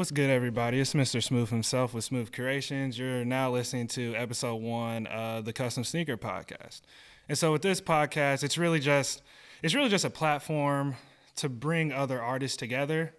What's good, everybody? It's Mr. Smoove himself with Smoove Creations. You're now listening to episode 1 of the Custom Sneaker Podcast. And so with this podcast, it's really just a platform to bring other artists together.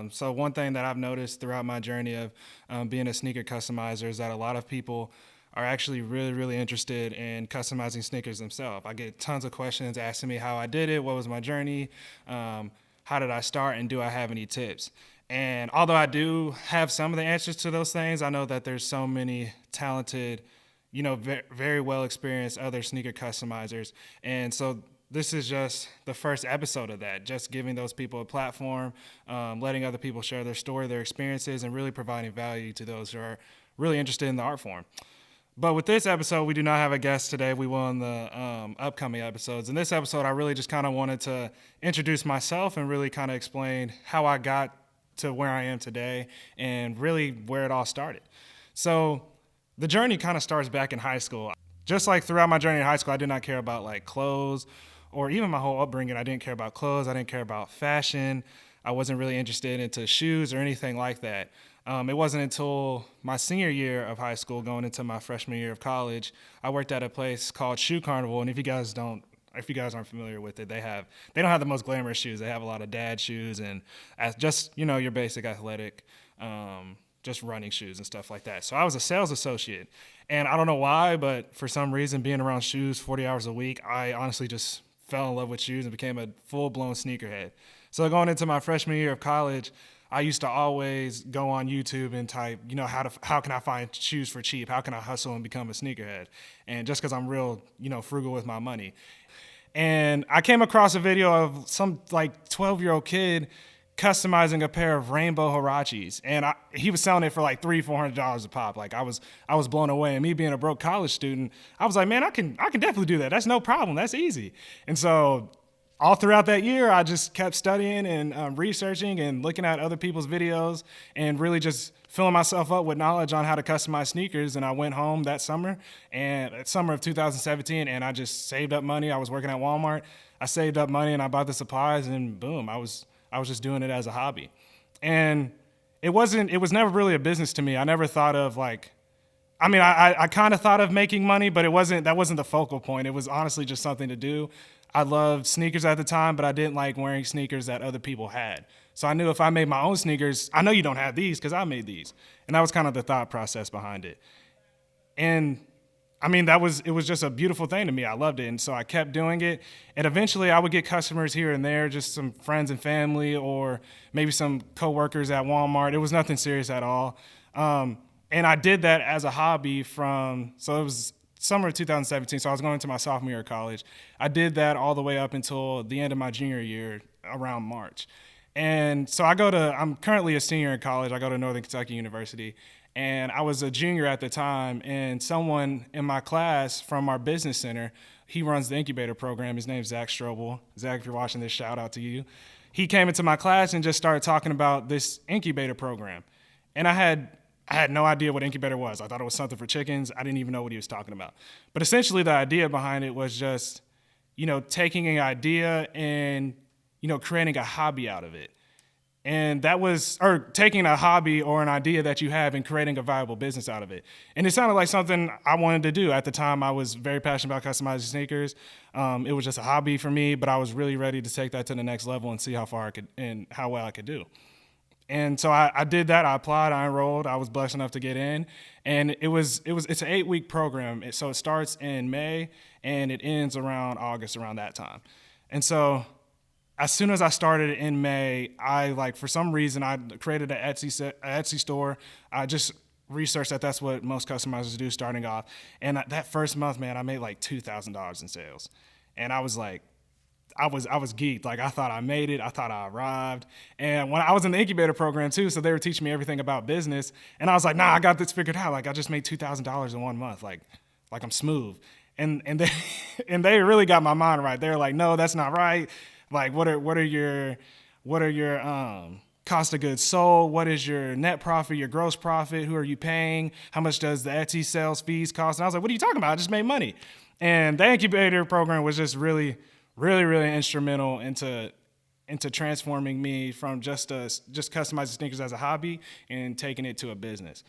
So one thing that I've noticed throughout my journey of being a sneaker customizer is that a lot of people are actually really, really interested in customizing sneakers themselves. I get tons of questions asking me how I did it, what was my journey, how did I start, and do I have any tips? And although I do have some of the answers to those things, I know that there's so many talented, very well experienced other sneaker customizers. And so this is just the first episode of that, just giving those people a platform, letting other people share their story, their experiences, and really providing value to those who are really interested in the art form. But with this episode, we do not have a guest today. We will in the upcoming episodes. In this episode, I really just kind of wanted to introduce myself and really kind of explain how I got to where I am today and really where it all started. So the journey kind of starts back in high school. Just like throughout my journey in high school, I did not care about like clothes or even my whole upbringing. I didn't care about clothes. I didn't care about fashion. I wasn't really interested into shoes or anything like that. It wasn't until my senior year of high school, going into my freshman year of college, I worked at a place called Shoe Carnival. And if you guys aren't familiar with it, they don't have the most glamorous shoes. They have a lot of dad shoes and just your basic athletic, just running shoes and stuff like that. So I was a sales associate, and I don't know why, but for some reason, being around shoes 40 hours a week, I honestly just fell in love with shoes and became a full-blown sneakerhead. So going into my freshman year of college, I used to always go on YouTube and type, how can I find shoes for cheap? How can I hustle and become a sneakerhead? And just because I'm real, frugal with my money. And I came across a video of some like 12-year-old kid customizing a pair of rainbow Huaraches, and he was selling it for like $300-$400 a pop. Like I was blown away. And me being a broke college student, I was like, man, I can definitely do that. That's no problem. That's easy. And so all throughout that year, I just kept studying and researching and looking at other people's videos and really just filling myself up with knowledge on how to customize sneakers. And I went home that summer, summer of 2017, and I just saved up money. I was working at Walmart. I saved up money and I bought the supplies, and boom, I was just doing it as a hobby. And it was never really a business to me. I never thought of I kind of thought of making money, but that wasn't the focal point. It was honestly just something to do. I loved sneakers at the time, but I didn't like wearing sneakers that other people had. So I knew if I made my own sneakers, I know you don't have these because I made these. And that was kind of the thought process behind it. And it was just a beautiful thing to me. I loved it. And so I kept doing it. And eventually I would get customers here and there, just some friends and family, or maybe some coworkers at Walmart. It was nothing serious at all. And I did that as a hobby so it was summer of 2017, so I was going into my sophomore year of college. I did that all the way up until the end of my junior year, around March. And so I'm currently a senior in college. I go to Northern Kentucky University, and I was a junior at the time, and someone in my class from our business center, he runs the Incubator Program. His name's Zach Strobel. Zach, if you're watching this, shout out to you. He came into my class and just started talking about this Incubator Program. And I had no idea what incubator was. I thought it was something for chickens. I didn't even know what he was talking about. But essentially the idea behind it was just, taking an idea and, creating a hobby out of it. And taking a hobby or an idea that you have and creating a viable business out of it. And it sounded like something I wanted to do. At the time, I was very passionate about customizing sneakers. It was just a hobby for me, but I was really ready to take that to the next level and see how far I could and how well I could do. And so I did that. I applied, I enrolled, I was blessed enough to get in. And it's an 8-week program. So it starts in May and it ends around August, around that time. And so as soon as I started in May, for some reason, I created an Etsy store. I just researched that's what most customizers do starting off. And that first month, man, I made like $2,000 in sales. And I was like, I was geeked. Like I thought I made it. I thought I arrived. And when I was in the incubator program too, so they were teaching me everything about business. And I was like, nah, I got this figured out. Like I just made $2,000 in 1 month. Like I'm smooth. And they really got my mind right. They were like, no, that's not right. Like what are your cost of goods sold? What is your net profit, your gross profit? Who are you paying? How much does the Etsy sales fees cost? And I was like, what are you talking about? I just made money. And the incubator program was just really, really, really instrumental into into transforming me from just customizing sneakers as a hobby and taking it to a business.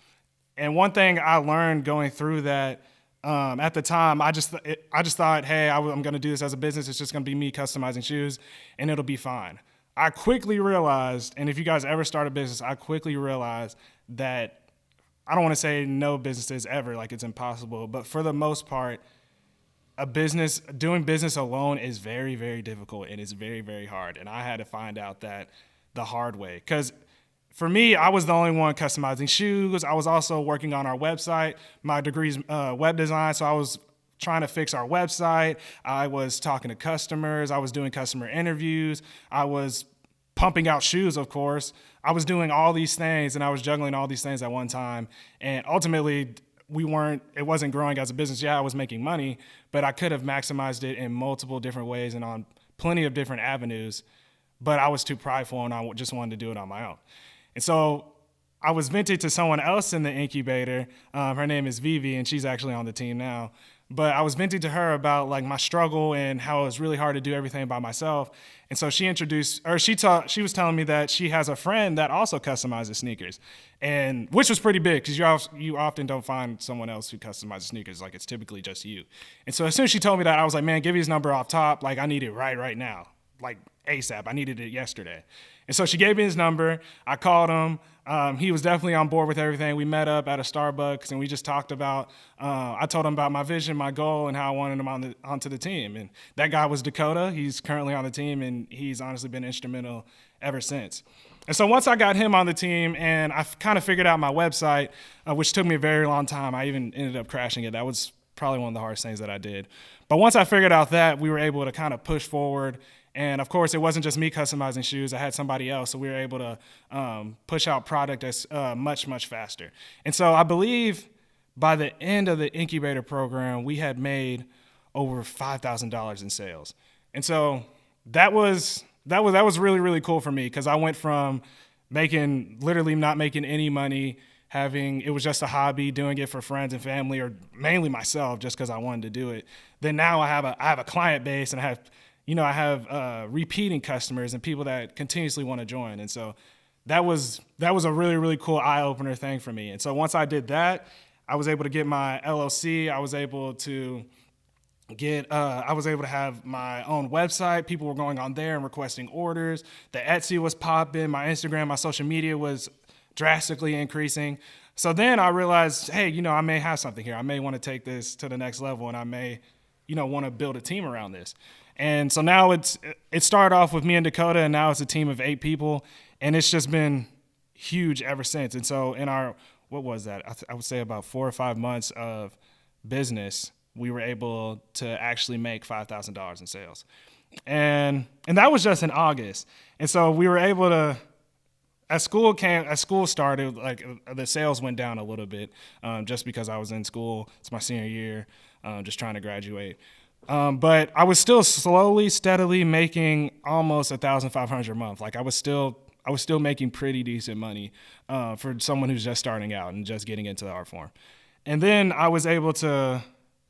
And one thing I learned going through that, at the time, I just thought, hey, I'm going to do this as a business. It's just going to be me customizing shoes, and it'll be fine. I quickly realized, and if you guys ever start a business, I quickly realized that I don't want to say no businesses ever, like it's impossible, but for the most part, doing business alone is very, very difficult, and it's very, very hard. And I had to find out that the hard way, because for me, I was the only one customizing shoes. I was also working on our website. My degree's web design, so I was trying to fix our website. I was talking to customers. I was doing customer interviews. I was pumping out shoes, of course. I was doing all these things, and I was juggling all these things at one time. And ultimately, it wasn't growing as a business. Yeah, I was making money, but I could have maximized it in multiple different ways and on plenty of different avenues, but I was too prideful, and I just wanted to do it on my own. And so I was vented to someone else in the incubator. Her name is Vivi, and she's actually on the team now. But I was venting to her about like my struggle and how it was really hard to do everything by myself. And so she was telling me that she has a friend that also customizes sneakers, and which was pretty big because you often don't find someone else who customizes sneakers. Like it's typically just you. And so as soon as she told me that, I was like, man, give me his number off top. Like I need it right now, like ASAP. I needed it yesterday. And so she gave me his number. I called him. He was definitely on board with everything. We met up at a Starbucks, and we just talked about, I told him about my vision, my goal, and how I wanted him onto the team. And that guy was Dakota. He's currently on the team, and he's honestly been instrumental ever since. And so once I got him on the team and I kind of figured out my website, which took me a very long time, I even ended up crashing it. That was probably one of the hardest things that I did. But once I figured out that, we were able to kind of push forward. And of course, it wasn't just me customizing shoes. I had somebody else, so we were able to push out product that's much, much faster. And so I believe by the end of the Incubator Program, we had made over $5,000 in sales. And so that was really, really cool for me because I went from literally not making any money, it was just a hobby, doing it for friends and family, or mainly myself, just because I wanted to do it. Then now I have a client base, and I have repeating customers and people that continuously want to join. And so that was a really, really cool eye-opener thing for me. And so once I did that, I was able to get my LLC. I was able to have my own website. People were going on there and requesting orders. The Etsy was popping. My Instagram, my social media was drastically increasing. So then I realized, hey, I may have something here. I may want to take this to the next level, and I may, want to build a team around this. And so now it started off with me and Dakota, and now it's a team of 8 people, and it's just been huge ever since. And so in our, what was that? I would say about 4 or 5 months of business, we were able to actually make $5,000 in sales. And that was just in August. And so we were able to, as school started, like the sales went down a little bit, just because I was in school. It's my senior year, just trying to graduate. But I was still slowly, steadily making almost $1,500 a month. Like I was still making pretty decent money for someone who's just starting out and just getting into the art form. And then I was able to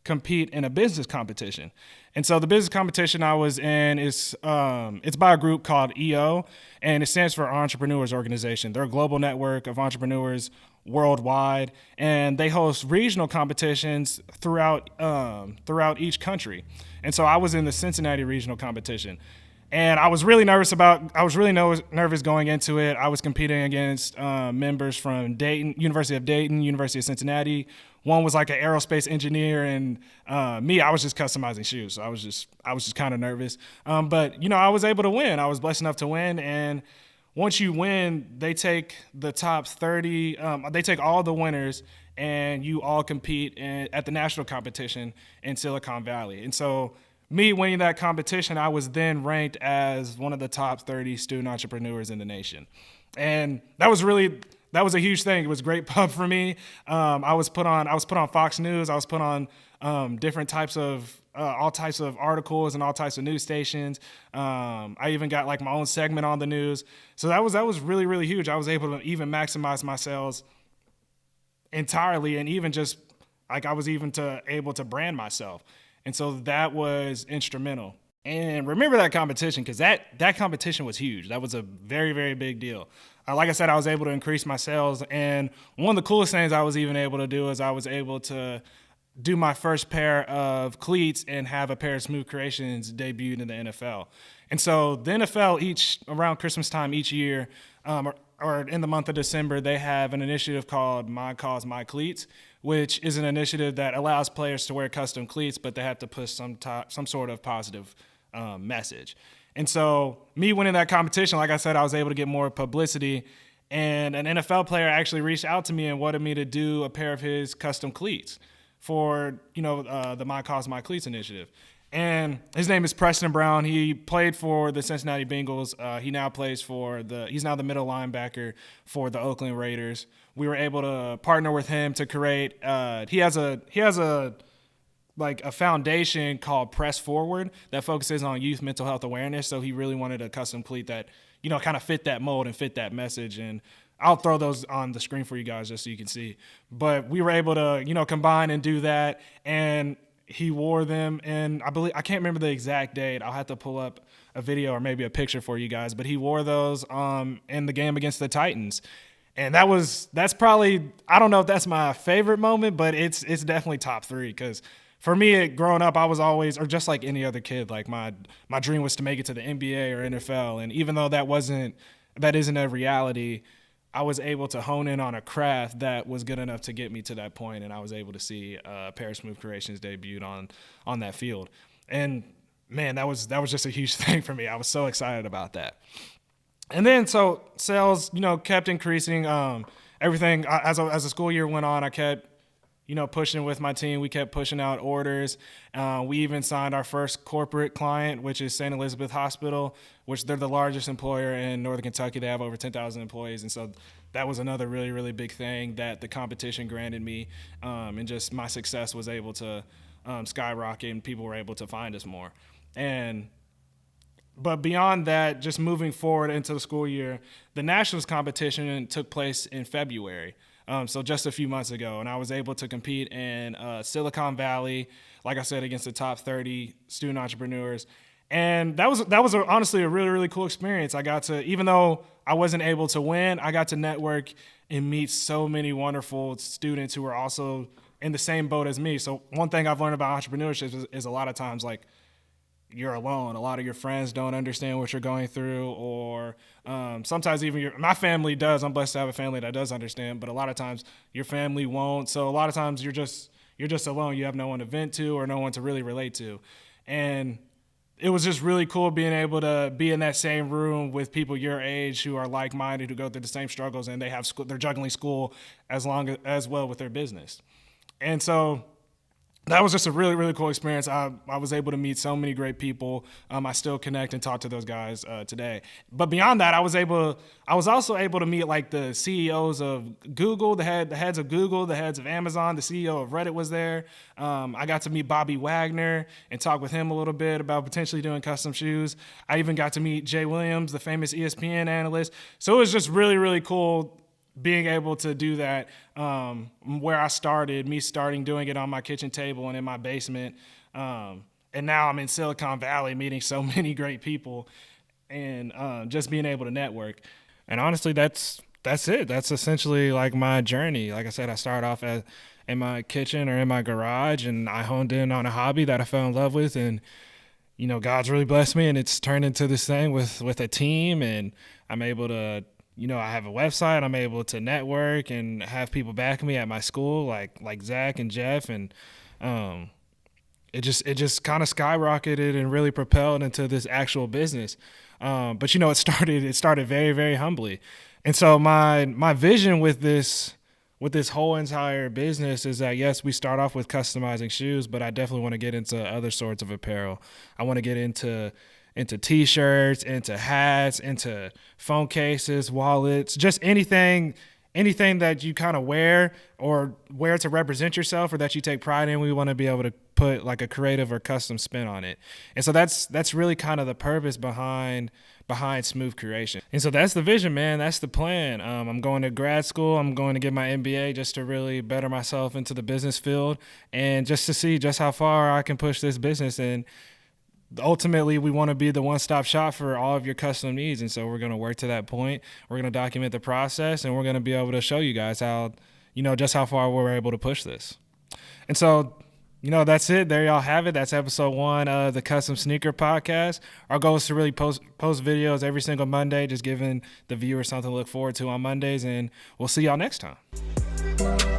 compete in a business competition. And so the business competition I was in is it's by a group called EO, and it stands for Entrepreneurs Organization. They're a global network of entrepreneurs worldwide, and they host regional competitions throughout each country. And so I was in the Cincinnati regional competition, and I was really nervous going into it. I was competing against members from Dayton, University of Dayton, University of Cincinnati. One was like an aerospace engineer, and me, I was just customizing shoes. So I was just kind of nervous. But I was able to win. I was blessed enough to win, and once you win, they take the top 30, they take all the winners, and you all compete at the national competition in Silicon Valley. And so me winning that competition, I was then ranked as one of the top 30 student entrepreneurs in the nation. And that was a huge thing. It was a great pub for me. I was put on Fox News. I was put on different types of all types of articles and all types of news stations. I even got like my own segment on the news. So that was really, really huge. I was able to even maximize my sales entirely, and even just like I was even able to brand myself. And so that was instrumental. And remember that competition, because that competition was huge. That was a very, very big deal. Like I said, I was able to increase my sales. And one of the coolest things I was even able to do is I was able to do my first pair of cleats and have a pair of Smoove Creations debuted in the NFL. And so the NFL, around Christmas time each year, or in the month of December, they have an initiative called My Cause, My Cleats, which is an initiative that allows players to wear custom cleats, but they have to push some sort of positive message. And so me winning that competition, like I said, I was able to get more publicity, and an NFL player actually reached out to me and wanted me to do a pair of his custom cleats for, the My Cause, My Cleats initiative. And his name is Preston Brown. He played for the Cincinnati Bengals. He's now the middle linebacker for the Oakland Raiders. We were able to partner with him to create, he has a foundation called Press Forward that focuses on youth mental health awareness. So he really wanted a custom cleat that, kind of fit that mold and fit that message. And I'll throw those on the screen for you guys just so you can see. But we were able to, combine and do that. And he wore them, and I can't remember the exact date. I'll have to pull up a video or maybe a picture for you guys. But he wore those in the game against the Titans. And that's probably, I don't know if that's my favorite moment, but it's definitely top 3, because for me, growing up, I was always, or just like any other kid, like my dream was to make it to the NBA or NFL. And even though that isn't a reality, I was able to hone in on a craft that was good enough to get me to that point, and I was able to see a pair of Smoove Creations debuted on that field. And man, that was just a huge thing for me. I was so excited about that. And then so sales, kept increasing. Everything as the school year went on, I kept pushing with my team. We kept pushing out orders. We even signed our first corporate client, which is St. Elizabeth Hospital, which they're the largest employer in Northern Kentucky. They have over 10,000 employees. And so that was another really, really big thing that the competition granted me. And just my success was able to skyrocket, and people were able to find us more. But beyond that, just moving forward into the school year, the nationals competition took place in February. So just a few months ago, and I was able to compete in Silicon Valley, like I said, against the top 30 student entrepreneurs. And that was honestly a really, really cool experience. I got to, even though I wasn't able to win, I got to network and meet so many wonderful students who were also in the same boat as me. So one thing I've learned about entrepreneurship is a lot of times, like, you're alone. A lot of your friends don't understand what you're going through, or sometimes even my family does. I'm blessed to have a family that does understand, but a lot of times your family won't. So a lot of times you're just alone. You have no one to vent to or no one to really relate to. And it was just really cool being able to be in that same room with people your age who are like-minded, who go through the same struggles, and they're juggling school as well with their business. And so that was just a really, really cool experience. I was able to meet so many great people. I still connect and talk to those guys today. But beyond that, I was also able to meet like the CEOs of Google, the heads of Google, the heads of Amazon, the CEO of Reddit was there. I got to meet Bobby Wagner and talk with him a little bit about potentially doing custom shoes. I even got to meet Jay Williams, the famous ESPN analyst. So it was just really, really cool being able to do that, where I started doing it on my kitchen table and in my basement. And now I'm in Silicon Valley meeting so many great people, and just being able to network. And honestly, that's it. That's essentially like my journey. Like I said, I started off in my kitchen or in my garage, and I honed in on a hobby that I fell in love with, and God's really blessed me, and it's turned into this thing with a team, and I'm able to, I have a website. I'm able to network and have people back me at my school, like Zach and Jeff, and it just kind of skyrocketed and really propelled into this actual business. But it started very, very humbly, and so my vision with this whole entire business is that, yes, we start off with customizing shoes, but I definitely want to get into other sorts of apparel. I want to get into T-shirts, into hats, into phone cases, wallets, just anything that you kind of wear to represent yourself or that you take pride in. We want to be able to put like a creative or custom spin on it. And so that's really kind of the purpose behind Smoove Creations. And so that's the vision, man. That's the plan. I'm going to grad school. I'm going to get my MBA just to really better myself into the business field and just to see just how far I can push this business. And ultimately we want to be the one-stop shop for all of your custom needs. And so we're going to work to that point. We're going to document the process, and we're going to be able to show you guys how, just how far we're able to push this. And so, that's it. There y'all have it. That's episode 1 of the Custom Sneaker Podcast. Our goal is to really post videos every single Monday, just giving the viewer something to look forward to on Mondays, and we'll see y'all next time.